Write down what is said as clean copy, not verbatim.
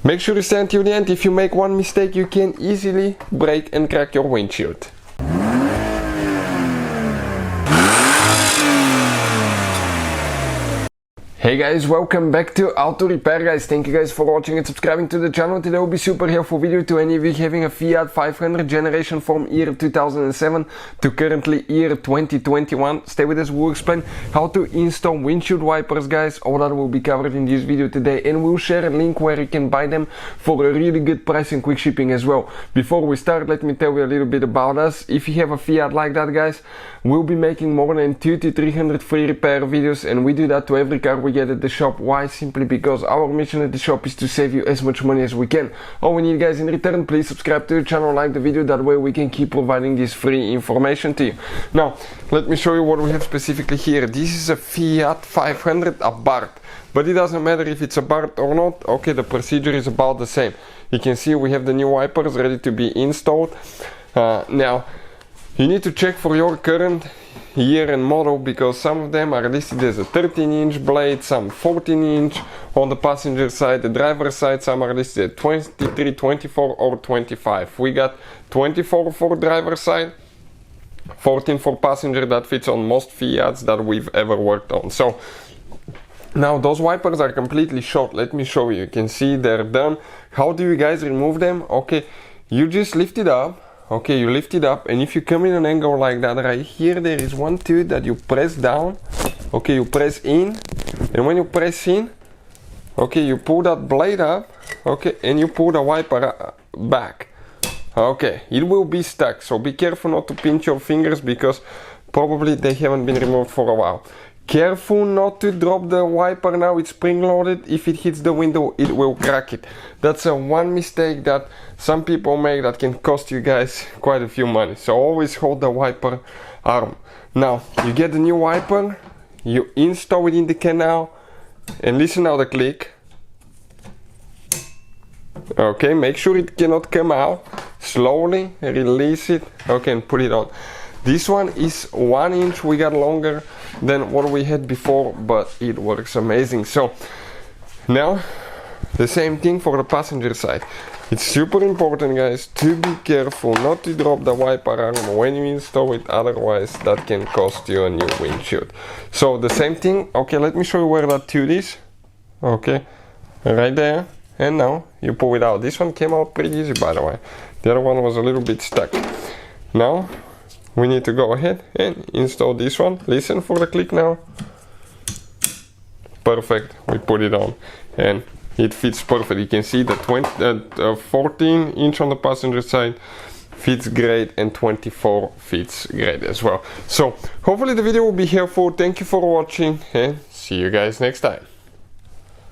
Make sure you stay until the end. If you make one mistake, you can easily break and crack your windshield. Hey guys, welcome back to Auto Repair guys. Thank you guys for watching and subscribing to the channel. Today will be super helpful video to any of you having a Fiat 500 generation from year 2007 to currently year 2021. Stay with us, we'll explain how to install windshield wipers guys. All that will be covered in this video today, and we'll share a link where you can buy them for a really good price and quick shipping as well. Before we start, let me tell you a little bit about us. If you have a Fiat like that guys, we'll be making more than 200 to 300 free repair videos, and we do that to every car we get at the shop. Why? Simply because our mission at the shop is to save you as much money as we can. All we need guys in return, please subscribe to the channel, like the video, that way we can keep providing this free information to you. Now let me show you what we have specifically here. This is a Fiat 500 Abarth, but it doesn't matter if it's Abarth or not. Okay, the procedure is about the same. You can see we have the new wipers ready to be installed. Now you need to check for your current year and model, because some of them are listed as a 13-inch blade, some 14-inch on the passenger side, the driver side, some are listed at 23, 24 or 25. We got 24 for driver side, 14 for passenger. That fits on most Fiats that we've ever worked on. So now those wipers are completely short. Let me show you. You can see they're done. How do you guys remove them? Okay, you just lift it up. Okay, you lift it up, and if you come in an angle like that right here, there is one tooth that you press down. Okay, you press in, and when you press in, okay, you pull that blade up, okay, and you pull the wiper back. Okay, it will be stuck, so be careful not to pinch your fingers, because probably they haven't been removed for a while. Careful not to drop the wiper now, it's spring loaded. If it hits the window, it will crack it. That's a one mistake that some people make that can cost you guys quite a few money. So always hold the wiper arm. Now you get the new wiper, you install it in the canal, and listen now the click. Okay, make sure it cannot come out. Slowly release it, okay, and put it on. This one is 1 inch, we got longer than what we had before, but it works amazing. So now the same thing for the passenger side. It's super important guys to be careful not to drop the wiper arm when you install it, otherwise that can cost you a new windshield. So the same thing. Okay, let me show you where that tooth is. Okay, right there, and now you pull it out. This one came out pretty easy, by the way. The other one was a little bit stuck. Now we need to go ahead and install this one. Listen for the click now. Perfect, we put it on and it fits perfect. You can see the 14 inch on the passenger side fits great, and 24 fits great as well. So hopefully the video will be helpful. Thank you for watching, and see you guys next time.